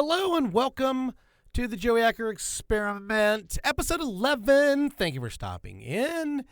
Hello and welcome to the Joey Acker Experiment, episode 11. Thank you for stopping in.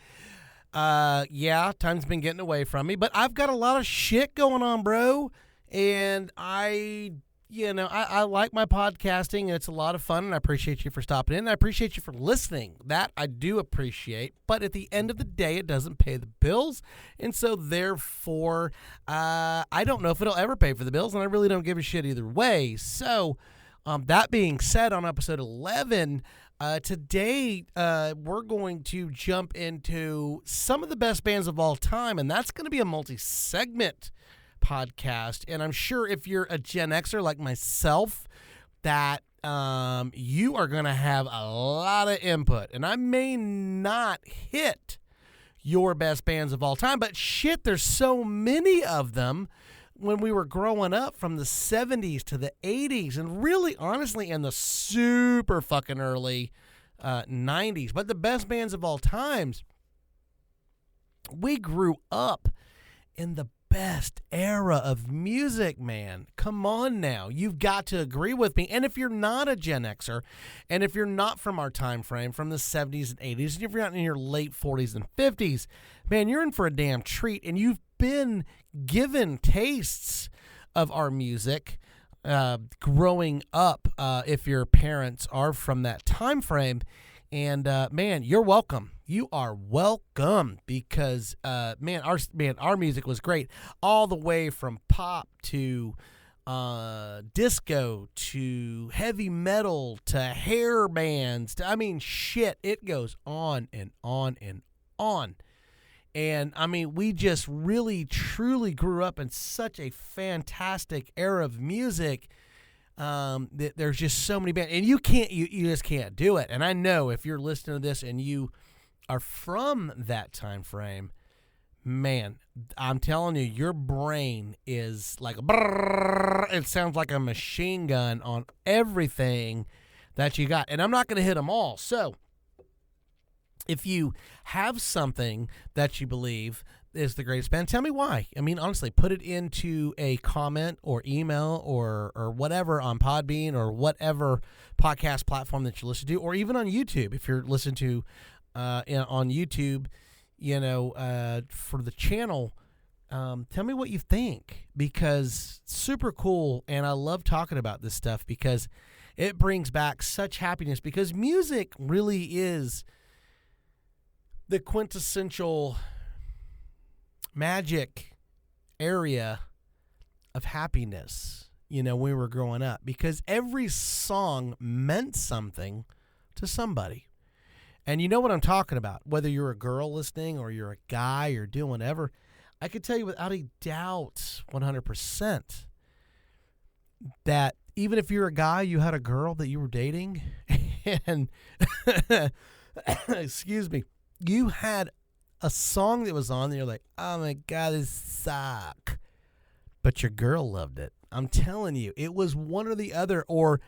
Time's been getting away from me, but I've got a lot of shit going on, bro. And I like my podcasting, and it's a lot of fun, and I appreciate you for stopping in. I appreciate you for listening. That I do appreciate. But at the end of the day, it doesn't pay the bills. And so, therefore, I don't know if it'll ever pay for the bills, and I really don't give a shit either way. So, that being said, on episode 11, today we're going to jump into some of the best bands of all time, and that's going to be a multi-segment podcast. And I'm sure if you're a Gen Xer like myself, that you are going to have a lot of input. And I may not hit your best bands of all time, but shit, there's so many of them when we were growing up, from the 70s to the 80s, and really, honestly, in the super fucking early 90s. But the best bands of all times, we grew up in the best era of music, man. Come on now. You've got to agree with me. And if you're not a Gen Xer, and if you're not from our time frame, from the 70s and 80s, and if you're not in your late 40s and 50s, man, you're in for a damn treat. And you've been given tastes of our music growing up, if your parents are from that time frame. And man, you're welcome. You are welcome, because our music was great, all the way from pop to disco to heavy metal to hair bands. Shit, it goes on and on and on. And we just really truly grew up in such a fantastic era of music. There's just so many bands, and you just can't do it. And I know if you're listening to this and you are from that time frame, man, I'm telling you, your brain is like it sounds like a machine gun on everything that you got. And I'm not going to hit them all. So if you have something that you believe is the greatest band, tell me why. Honestly, put it into a comment or email or whatever on Podbean or whatever podcast platform that you listen to, or even on YouTube. If you're listening to on YouTube, for the channel, tell me what you think, because it's super cool. And I love talking about this stuff because it brings back such happiness, because music really is the quintessential magic area of happiness, when we were growing up, because every song meant something to somebody. And you know what I'm talking about, whether you're a girl listening or you're a guy or doing whatever. I could tell you without a doubt, 100%, that even if you're a guy, you had a girl that you were dating, and excuse me, you had a song that was on, and you're like, oh my God, this sucks. But your girl loved it. I'm telling you, it was one or the other. Or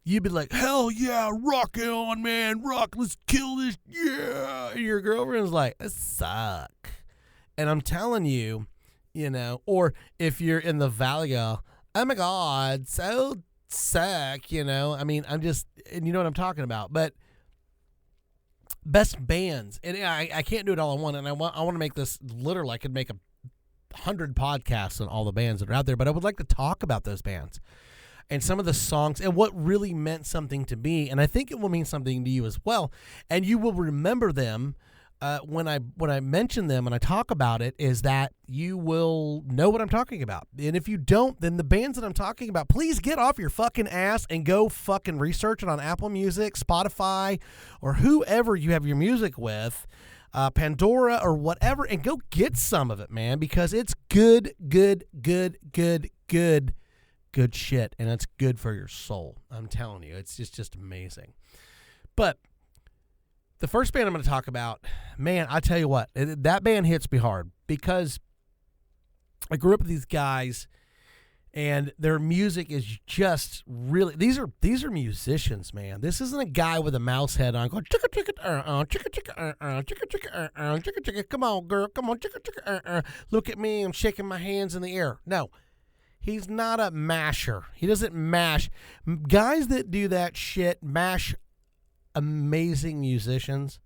you'd be like, hell yeah, rock it on, man, rock, let's kill this, yeah. And your girlfriend's like, this sucks. And I'm telling you, or if you're in the valley, go, oh my God, so suck, and you know what I'm talking about. But best bands, and I can't do it all in one, and I want to make this literal. I could make 100 podcasts on all the bands that are out there, but I would like to talk about those bands and some of the songs and what really meant something to me, and I think it will mean something to you as well, and you will remember them when I mention them and I talk about it, is that you will know what I'm talking about. And if you don't, then the bands that I'm talking about, please get off your fucking ass and go fucking research it on Apple Music, Spotify, or whoever you have your music with, Pandora or whatever, and go get some of it, man, because it's good shit, and it's good for your soul. I'm telling you, it's just amazing. But the first band I'm going to talk about, man, I tell you what, that band hits me hard, because I grew up with these guys, and their music is just really, these are musicians, man. This isn't a guy with a mouse head on going chicka chicka chicka chicka chicka chicka chicka chicka. Come on, girl, come on, chicka chicka. Look at me, I'm shaking my hands in the air. No, He's not a masher. He doesn't mash. Guys that do that shit mash amazing musicians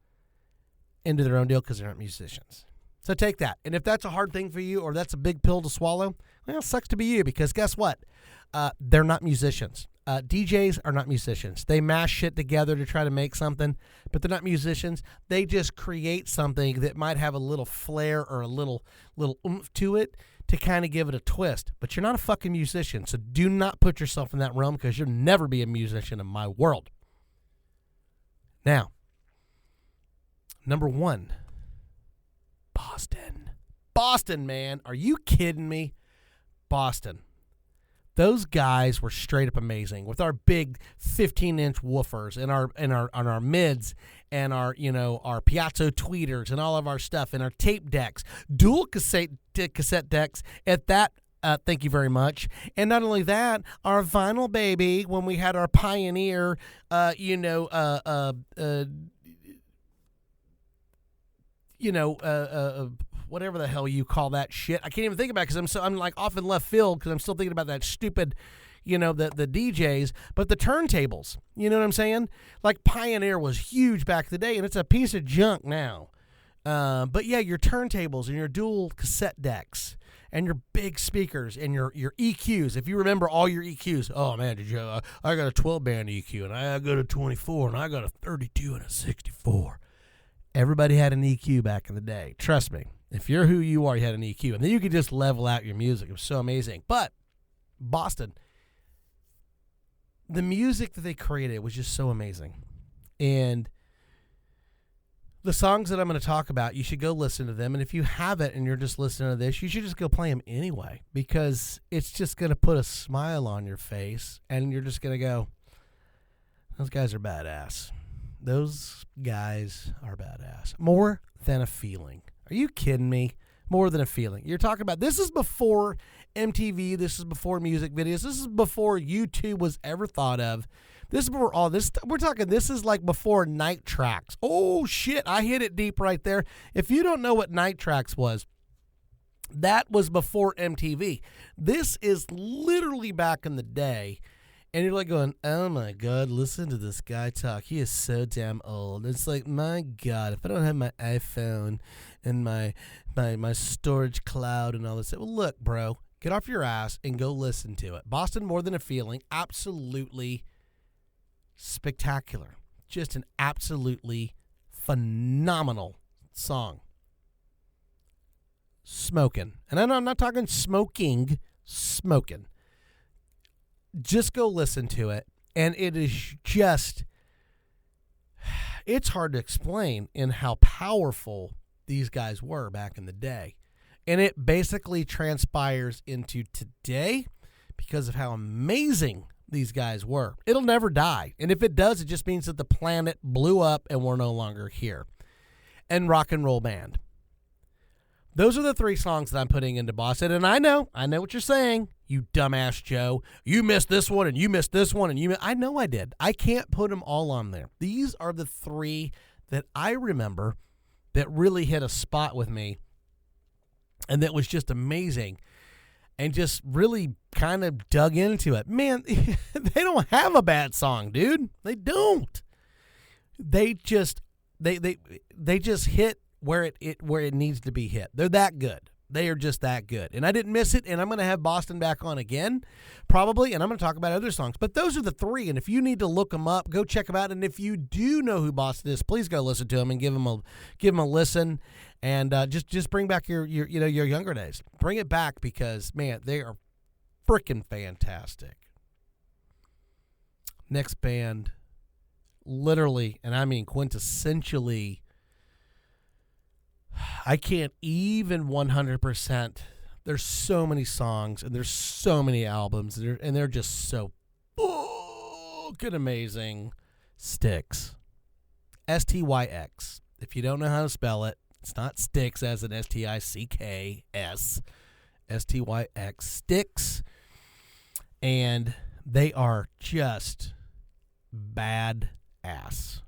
into their own deal because they're not musicians. So take that. And if that's a hard thing for you or that's a big pill to swallow, well, it sucks to be you because guess what? They're not musicians. DJs are not musicians. They mash shit together to try to make something, but they're not musicians. They just create something that might have a little flair or a little oomph to it to kind of give it a twist. But you're not a fucking musician, so do not put yourself in that realm because you'll never be a musician in my world. Now, number 1, Boston. Boston, man. Are you kidding me? Boston. Those guys were straight up amazing with our big 15-inch woofers and our mids and our Piazza tweeters and all of our stuff and our tape decks, dual cassette decks at that. Thank you very much. And not only that, our vinyl baby when we had our Pioneer, whatever the hell you call that shit. I can't even think about it because I'm like off in left field because I'm still thinking about that stupid, the DJs, but the turntables, you know what I'm saying? Like Pioneer was huge back in the day and it's a piece of junk now. But yeah, your turntables and your dual cassette decks and your big speakers and your EQs. If you remember all your EQs, oh man, I got a 12-band EQ and I got a 24 and I got a 32 and a 64. Everybody had an EQ back in the day. Trust me. If you're who you are, you had an EQ. And then you could just level out your music. It was so amazing. But Boston, the music that they created was just so amazing. And the songs that I'm going to talk about, you should go listen to them. And if you haven't and you're just listening to this, you should just go play them anyway. Because it's just going to put a smile on your face. And you're just going to go, those guys are badass. Those guys are badass. More than a feeling. Are you kidding me? More than a feeling. You're talking about, this is before MTV. This is before music videos. This is before YouTube was ever thought of. This is before all this. We're talking, this is like before Night Tracks. Oh, shit. I hit it deep right there. If you don't know what Night Tracks was, that was before MTV. This is literally back in the day. And you're like going, oh my God, listen to this guy talk. He is so damn old. It's like, my God, if I don't have my iPhone and my storage cloud and all this. Well, look, bro, get off your ass and go listen to it. Boston, More Than a Feeling, absolutely spectacular. Just an absolutely phenomenal song. Smoking. And I know I'm not talking smoking, smoking. Just go listen to it, and it is just, it's hard to explain in how powerful these guys were back in the day. And it basically transpires into today because of how amazing these guys were. It'll never die, and if it does, it just means that the planet blew up and we're no longer here. And Rock and Roll Band. Those are the 3 songs that I'm putting into Boston, and I know what you're saying, you dumbass Joe. You missed this one, and you missed this one, and I know I did. I can't put them all on there. These are the 3 that I remember that really hit a spot with me, and that was just amazing, and just really kind of dug into it. Man, they don't have a bad song, dude. They don't. They just hit where it needs to be hit. They're that good. They are just that good. And I didn't miss it, and I'm going to have Boston back on again, probably, and I'm going to talk about other songs. But those are the 3, and if you need to look them up, go check them out. And if you do know who Boston is, please go listen to them and give them a listen, and just bring back your younger days. Bring it back because, man, they are freaking fantastic. Next band, literally, and I mean quintessentially, I can't even 100%. There's so many songs and there's so many albums and they're just so fucking amazing. Styx. S-T-Y-X. If you don't know how to spell it, it's not Styx as in S-T-I-C-K-S. S-T-Y-X. Styx. And they are just badass.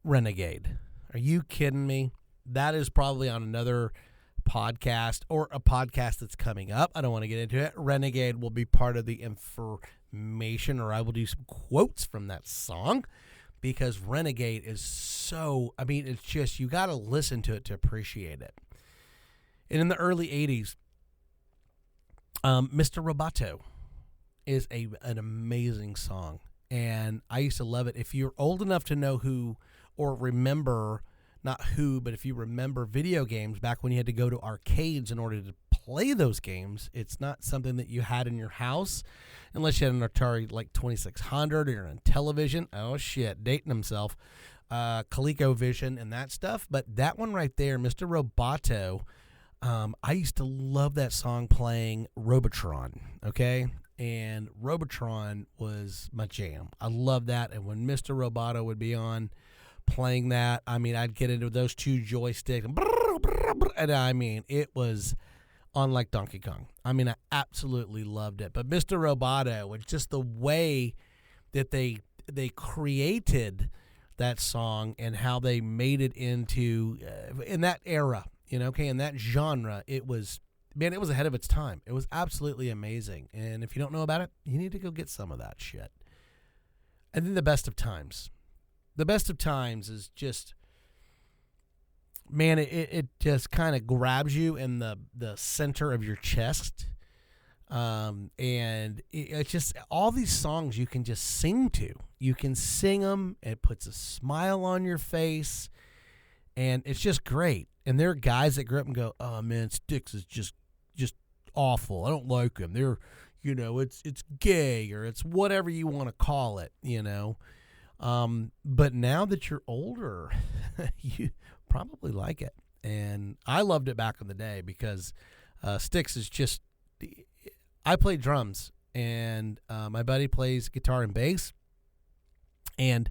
Renegade. Are you kidding me? That is probably on another podcast or a podcast that's coming up. I don't want to get into it. Renegade will be part of the information, or I will do some quotes from that song, because Renegade is so, I mean, it's just, you got to listen to it to appreciate it. And in the early 80s, Mr. Roboto is an amazing song. And I used to love it. If you're old enough to know who, or remember, not who, but if you remember video games back when you had to go to arcades in order to play those games, it's not something that you had in your house unless you had an Atari like 2600 or you're on television. Oh shit, dating himself. ColecoVision and that stuff. But that one right there, Mr. Roboto, I used to love that song playing Robotron, okay? And Robotron was my jam. I love that. And when Mr. Roboto would be on playing that, I mean, I'd get into those two joysticks. And I mean, it was on like Donkey Kong. I mean, I absolutely loved it. But Mr. Roboto, it's just the way that they created that song and how they made it into, in that era, you know, okay, in that genre, it was ahead of its time. It was absolutely amazing. And if you don't know about it, you need to go get some of that shit. And then The Best of Times. The Best of Times is just, man, it just kind of grabs you in the center of your chest. And it's just, all these songs you can just sing to. You can sing them. It puts a smile on your face. And it's just great. And there are guys that grow up and go, oh, man, Styx is just awful. I don't like him. They're, you know, it's gay, or it's whatever you want to call it, you know. But now that you're older, you probably like it. And I loved it back in the day because Styx is just, I play drums, and my buddy plays guitar and bass. And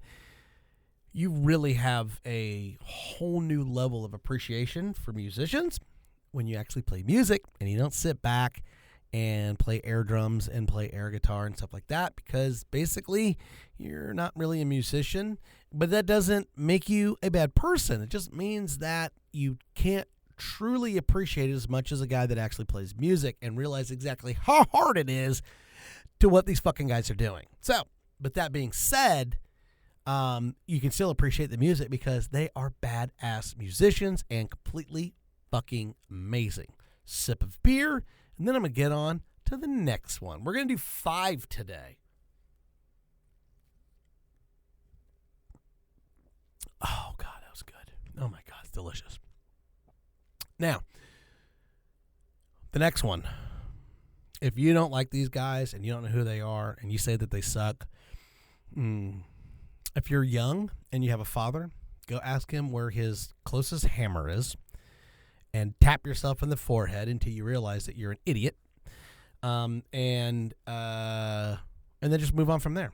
you really have a whole new level of appreciation for musicians when you actually play music, and you don't sit back and play air drums and play air guitar and stuff like that, because basically you're not really a musician. But that doesn't make you a bad person. It just means that you can't truly appreciate it as much as a guy that actually plays music and realize exactly how hard it is to what these fucking guys are doing. So, but that being said, you can still appreciate the music because they are badass musicians and completely fucking amazing. Sip of beer, and then I'm going to get on to the next one. We're going to do 5 today. Oh, God, that was good. Oh, my God, it's delicious. Now, the next one. If you don't like these guys and you don't know who they are and you say that they suck, if you're young and you have a father, go ask him where his closest hammer is and tap yourself in the forehead until you realize that you're an idiot. And then just move on from there.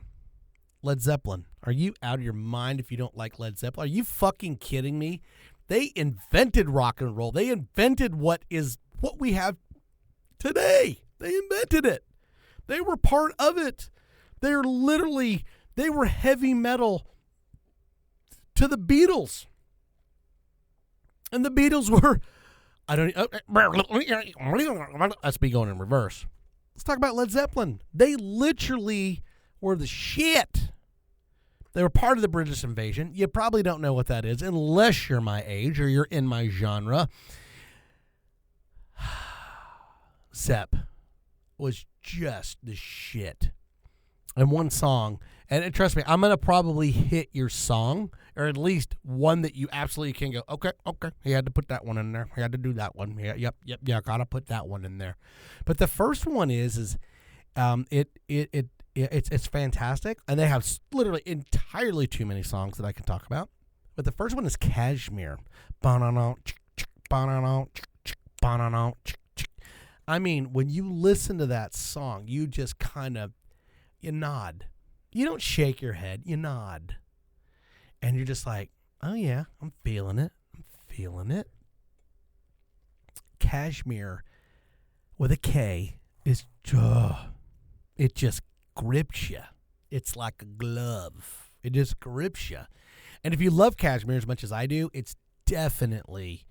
Led Zeppelin. Are you out of your mind if you don't like Led Zeppelin? Are you fucking kidding me? They invented rock and roll. They invented what we have today. They invented it. They were part of it. They were heavy metal to the Beatles. And the Beatles were, that's me going in reverse. Let's talk about Led Zeppelin. They literally were the shit. They were part of the British invasion. You probably don't know what that is unless you're my age or you're in my genre. Zepp was just the shit. And one song, and trust me, I'm going to probably hit your song, or at least one that you absolutely can go, okay, he had to put that one in there. He had to do that one. Yeah, got to put that one in there. But the first one is it's fantastic, and they have literally entirely too many songs that I can talk about. But the first one is Kashmir. I mean, when you listen to that song, you just kind of, you nod. You don't shake your head, you nod. And you're just like, oh yeah, I'm feeling it. Kashmir with a K is, it just grips you. It's like a glove. It just grips you. And if you love Kashmir as much as I do, it's definitely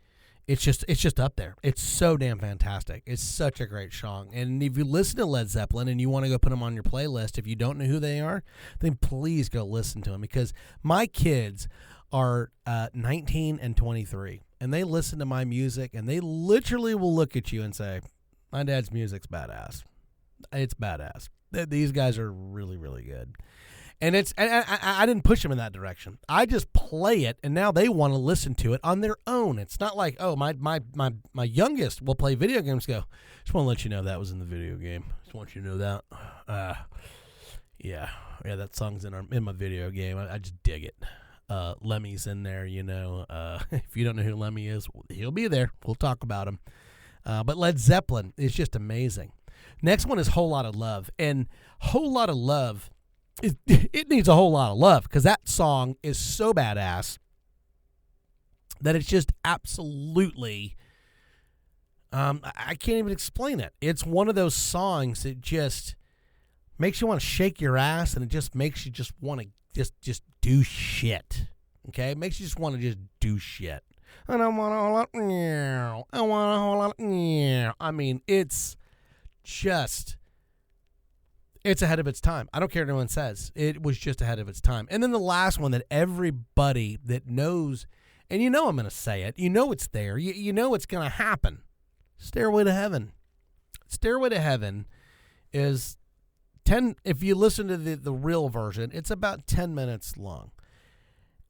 it's just up there. It's so damn fantastic. It's such a great song. And if you listen to Led Zeppelin and you want to go put them on your playlist, if you don't know who they are, then please go listen to them, because my kids are 19 and 23, and they listen to my music, and they literally will look at you and say, my dad's music's badass. It's badass. These guys are really, really good. And I didn't push them in that direction. I just play it, and now they want to listen to it on their own. It's not like, oh, my youngest will play video games. Go, just want to let you know that was in the video game. Just want you to know that. Yeah, that song's in my video game. I just dig it. Lemmy's in there, you know. If you don't know who Lemmy is, he'll be there. We'll talk about him. But Led Zeppelin is just amazing. Next one is Whole Lot of Love, and Whole Lot of Love. It needs a whole lot of love, because that song is so badass that it's just absolutely, I can't even explain it. It's one of those songs that just makes you want to shake your ass, and it just makes you just want to just do shit. Okay? It makes you just want to just do shit. And I want a whole lot. I want a whole lot. I mean, it's just... It's ahead of its time. I don't care what anyone says. It was just ahead of its time. And then the last one that everybody that knows, and you know I'm going to say it, you know it's there, you know it's going to happen. Stairway to Heaven. Stairway to Heaven is 10, if you listen to the real version, it's about 10 minutes long.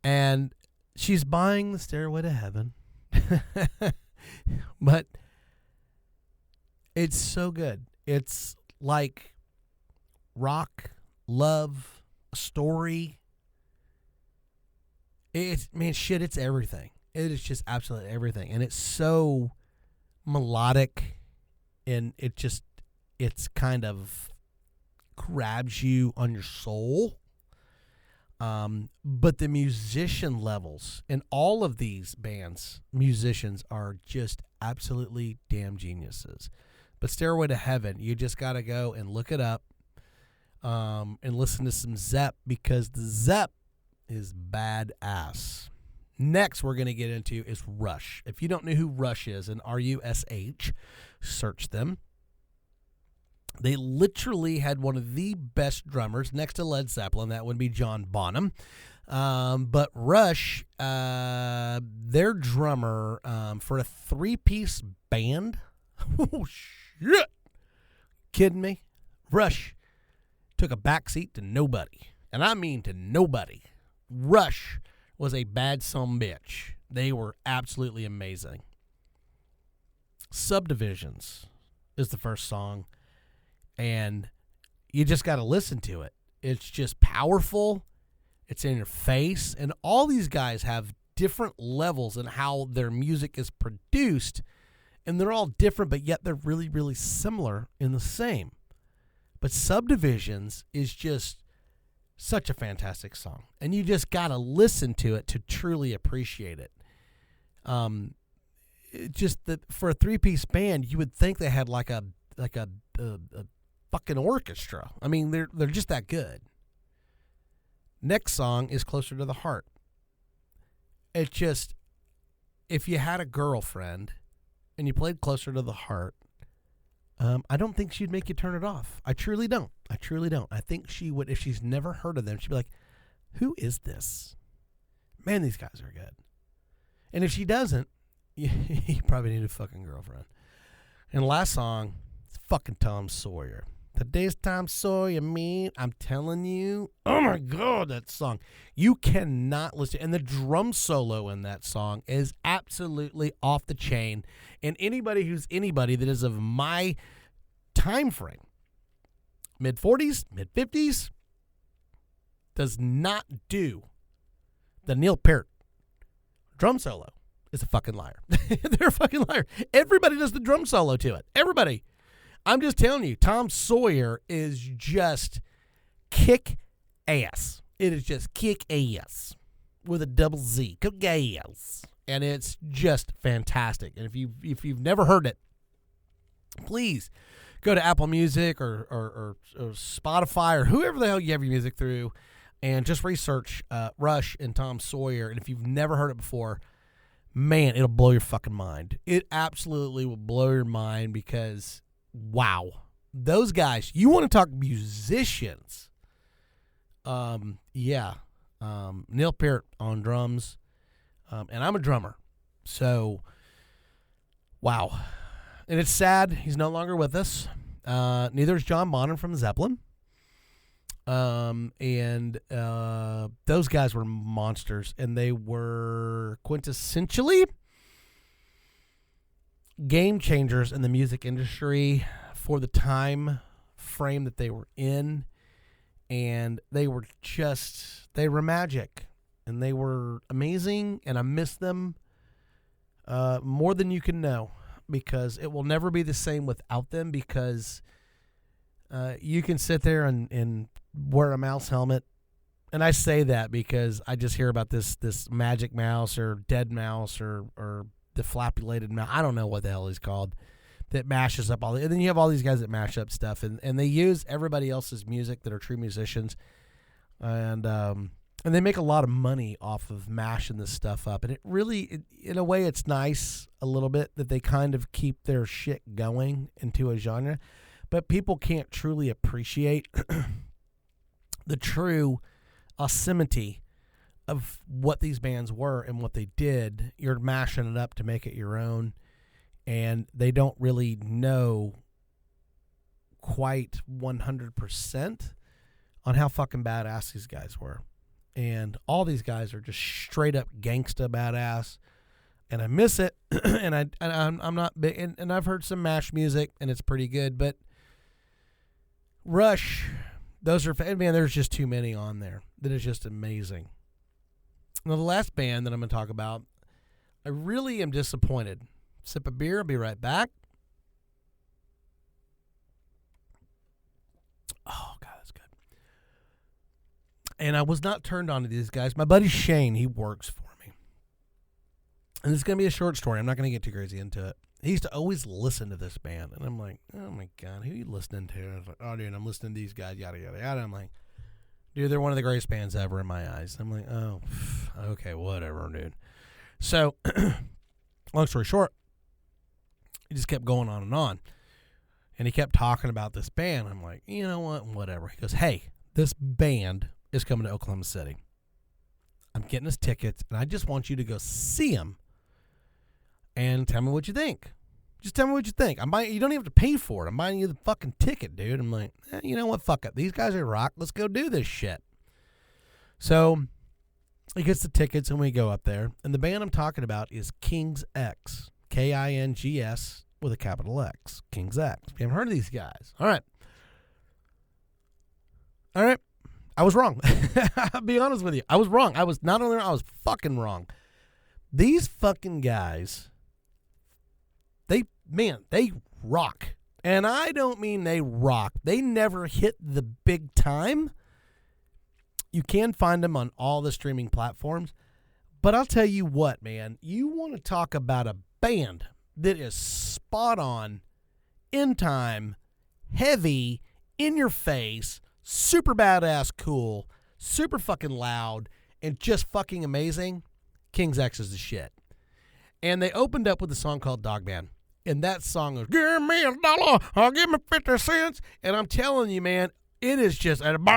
And she's buying the Stairway to Heaven. But it's so good. It's like rock, love, story. It's everything. It is just absolutely everything. And it's so melodic, and it's kind of grabs you on your soul. But the musician levels in all of these bands, musicians are just absolutely damn geniuses. But Stairway to Heaven, you just got to go and look it up. And listen to some Zepp, because the Zepp is badass. Next we're going to get into is Rush. If you don't know who Rush is, and R-U-S-H, search them. They literally had one of the best drummers next to Led Zeppelin. That would be John Bonham. But Rush, their drummer, for a 3-piece band, oh shit, kidding me? Rush took a backseat to nobody. And I mean to nobody. Rush was a bad sumbitch. They were absolutely amazing. Subdivisions is the first song. And you just got to listen to it. It's just powerful. It's in your face. And all these guys have different levels in how their music is produced. And they're all different, but yet they're really, really similar in the same. But Subdivisions is just such a fantastic song. And you just got to listen to it to truly appreciate it. Just that for a 3-piece band, you would think they had like a fucking orchestra. I mean, they're just that good. Next song is Closer to the Heart. It just, if you had a girlfriend and you played Closer to the Heart, I don't think she'd make you turn it off. I truly don't. I think she would, if she's never heard of them, she'd be like, who is this? Man, these guys are good. And if she doesn't, you probably need a fucking girlfriend. And the last song, it's fucking Tom Sawyer. Today's Tom Sawyer, man. I'm telling you. Oh my God, that song. You cannot listen. And the drum solo in that song is absolutely off the chain. And anybody that is of my time frame, mid-40s, mid-50s, does not do the Neil Peart drum solo is a fucking liar. They're a fucking liar. Everybody does the drum solo to it. Everybody. I'm just telling you, Tom Sawyer is just kick ass. It is just kick ass with a double Z. Kick ass. And it's just fantastic. And if you've never heard it, please go to Apple Music or Spotify or whoever the hell you have your music through, and just research Rush and Tom Sawyer. And if you've never heard it before, man, it'll blow your fucking mind. It absolutely will blow your mind because, wow. Those guys, you want to talk musicians. Neil Peart on drums. And I'm a drummer. So, wow. And it's sad he's no longer with us. Neither is John Bonham from Zeppelin. Those guys were monsters, and they were quintessentially game changers in the music industry for the time frame that they were in. And they were magic, and they were amazing, and I miss them more than you can know, because it will never be the same without them, because you can sit there and wear a mouse helmet. And I say that because I just hear about this magic mouse or dead mouse or deflapilated mouse. I don't know what the hell he's called, that mashes up all the, and then you have all these guys that mash up stuff, and they use everybody else's music that are true musicians, and they make a lot of money off of mashing this stuff up. And it really, in a way, it's nice a little bit that they kind of keep their shit going into a genre, but people can't truly appreciate the true awesomeness of what these bands were and what they did. You're mashing it up to make it your own, and they don't really know quite 100% on how fucking badass these guys were. And all these guys are just straight up gangsta badass, and I miss it. and I'm not big, and I've heard some MASH music, and it's pretty good, but Rush, those are, man, there's just too many on there that is just amazing. Now, the last band that I'm going to talk about, I really am disappointed. Sip a beer, I'll be right back. Oh, God, that's good. And I was not turned on to these guys. My buddy Shane, he works for me. And this is going to be a short story. I'm not going to get too crazy into it. He used to always listen to this band. And I'm like, oh, my God, who are you listening to? And I was like, oh, dude, I'm listening to these guys, yada, yada, yada. I'm like, dude, they're one of the greatest bands ever in my eyes. I'm like, oh, okay, whatever, dude. So, long story short, he just kept going on. And he kept talking about this band. I'm like, you know what? Whatever. He goes, hey, this band is coming to Oklahoma City. I'm getting us tickets, and I just want you to go see them and tell me what you think. Just tell me what you think. You don't even have to pay for it. I'm buying you the fucking ticket, dude. I'm like, you know what? Fuck it. These guys are rock. Let's go do this shit. So he gets the tickets, and we go up there. And the band I'm talking about is King's X. Kings with a capital X. King's X. You haven't heard of these guys. All right. I was wrong. I'll be honest with you. I was wrong. I was not only wrong, I was fucking wrong. These fucking guys, they rock. And I don't mean they rock. They never hit the big time. You can find them on all the streaming platforms. But I'll tell you what, man. You want to talk about a band that is spot on, in time, heavy, in your face, super badass cool, super fucking loud, and just fucking amazing. King's X is the shit. And they opened up with a song called Dog Man. And that song was, give me $1, I'll give me 50 cents. And I'm telling you, man, it is just a and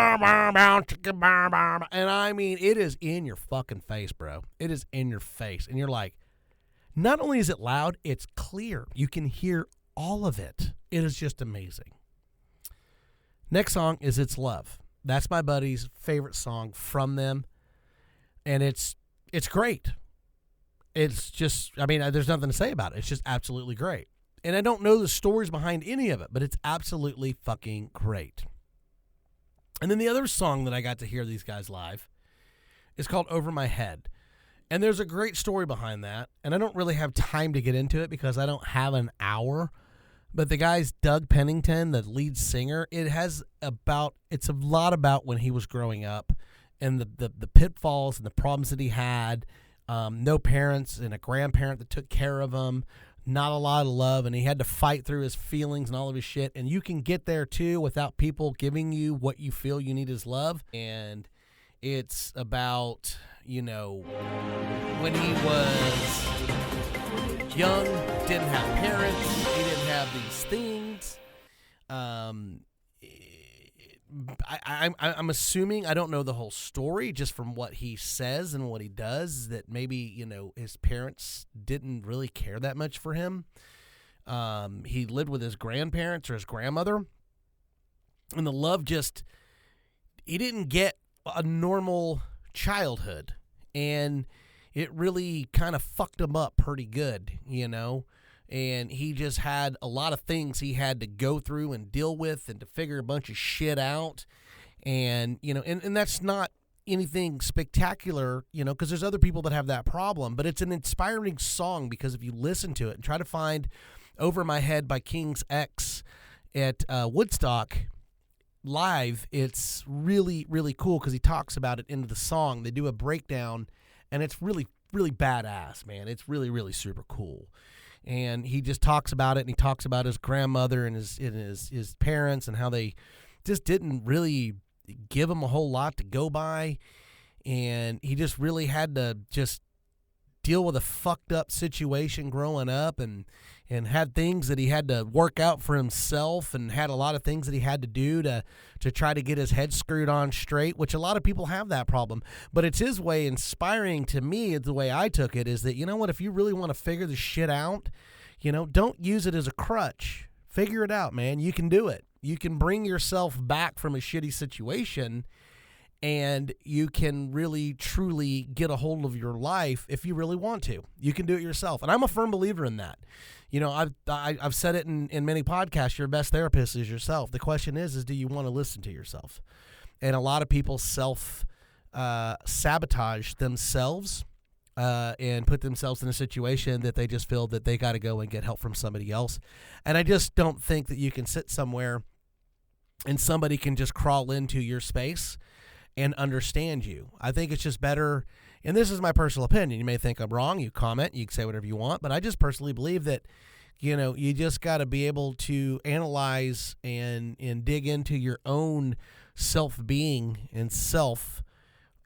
I mean, it is in your fucking face, bro. It is in your face. And you're like, not only is it loud, it's clear. You can hear all of it. It is just amazing. Next song is It's Love. That's my buddy's favorite song from them. And it's great. It's just, I mean, there's nothing to say about it. It's just absolutely great. And I don't know the stories behind any of it, but it's absolutely fucking great. And then the other song that I got to hear these guys live is called Over My Head. And there's a great story behind that. And I don't really have time to get into it because I don't have an hour. But the guy's Doug Pennington, the lead singer, it's a lot about when he was growing up and the pitfalls and the problems that he had. No parents and a grandparent that took care of him. Not a lot of love, and he had to fight through his feelings and all of his shit. And you can get there too without people giving you what you feel you need as love. And It's about, when he was young, didn't have parents, he didn't have these things. I'm assuming, I don't know the whole story, just from what he says and what he does, that maybe, his parents didn't really care that much for him. He lived with his grandparents or his grandmother, and the love he didn't get a normal childhood, and it really kind of fucked him up pretty good, and he just had a lot of things he had to go through and deal with and to figure a bunch of shit out. And, and that's not anything spectacular, because there's other people that have that problem, but it's an inspiring song because if you listen to it and try to find Over My Head by King's X at Woodstock live, it's really, really cool because he talks about it into the song. They do a breakdown, and it's really, really badass, man. It's really, really super cool. And he just talks about it, and he talks about his grandmother and his parents and how they just didn't really give him a whole lot to go by. And he just really had to just deal with a fucked up situation growing up, and had things that he had to work out for himself, and had a lot of things that he had to do to try to get his head screwed on straight, which a lot of people have that problem. But it's his way inspiring to me. The way I took it is that, if you really want to figure the shit out, don't use it as a crutch. Figure it out, man. You can do it. You can bring yourself back from a shitty situation, and you can really, truly get a hold of your life if you really want to. You can do it yourself. And I'm a firm believer in that. I've said it in many podcasts, your best therapist is yourself. The question is do you want to listen to yourself? And a lot of people sabotage themselves and put themselves in a situation that they just feel that they got to go and get help from somebody else. And I just don't think that you can sit somewhere and somebody can just crawl into your space and understand you. I think it's just better, and this is my personal opinion. You may think I'm wrong. You comment, you can say whatever you want, but I just personally believe that, you just got to be able to analyze and dig into your own self-being and self,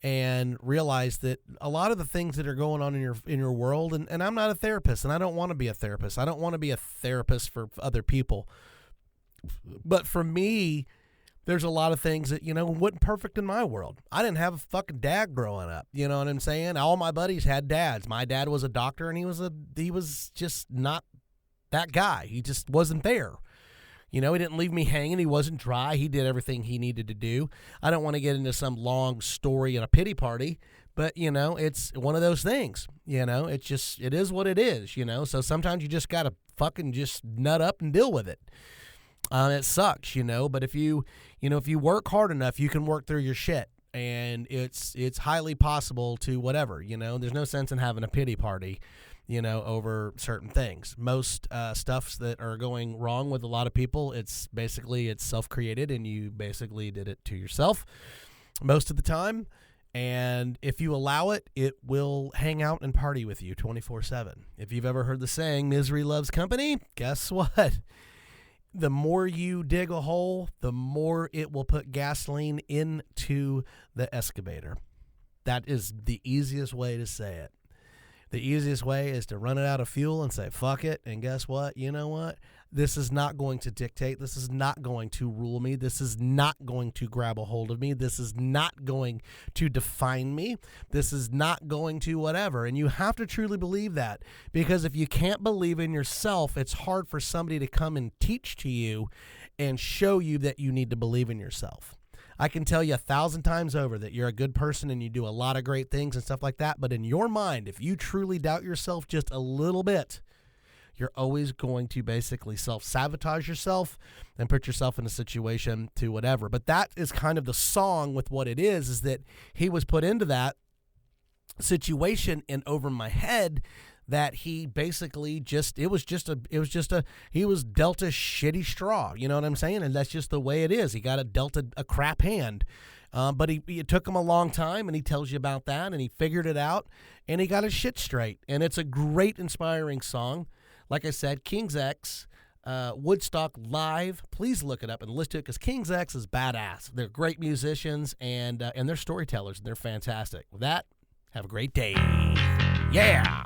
and realize that a lot of the things that are going on in your world, and I'm not a therapist, and I don't want to be a therapist. I don't want to be a therapist for other people. But for me, there's a lot of things that, wasn't perfect in my world. I didn't have a fucking dad growing up. You know what I'm saying? All my buddies had dads. My dad was a doctor, and he was just not that guy. He just wasn't there. He didn't leave me hanging. He wasn't dry. He did everything he needed to do. I don't want to get into some long story and a pity party, but, it's one of those things. It is what it is, So sometimes you just got to fucking just nut up and deal with it. It sucks, but if you work hard enough, you can work through your shit, and it's highly possible to whatever, there's no sense in having a pity party, over certain things. Most stuffs that are going wrong with a lot of people, it's self-created, and you basically did it to yourself most of the time. And if you allow it, it will hang out and party with you 24/7. If you've ever heard the saying, misery loves company, guess what? The more you dig a hole, the more it will put gasoline into the excavator. That is the easiest way to say it. The easiest way is to run it out of fuel and say, fuck it. And guess what? You know what? This is not going to dictate. This is not going to rule me. This is not going to grab a hold of me. This is not going to define me. This is not going to whatever. And you have to truly believe that, because if you can't believe in yourself, it's hard for somebody to come and teach to you and show you that you need to believe in yourself. I can tell you 1,000 times over that you're a good person and you do a lot of great things and stuff like that. But in your mind, if you truly doubt yourself just a little bit, you're always going to basically self-sabotage yourself and put yourself in a situation to whatever. But that is kind of the song with what it is that he was put into that situation and Over My Head, that he basically he was dealt a shitty straw. You know what I'm saying? And that's just the way it is. He got dealt a crap hand. But it took him a long time, and he tells you about that, and he figured it out, and he got his shit straight. And it's a great, inspiring song. Like I said, King's X, Woodstock Live. Please look it up and listen to it because King's X is badass. They're great musicians and they're storytellers and they're fantastic. With that, have a great day. Yeah.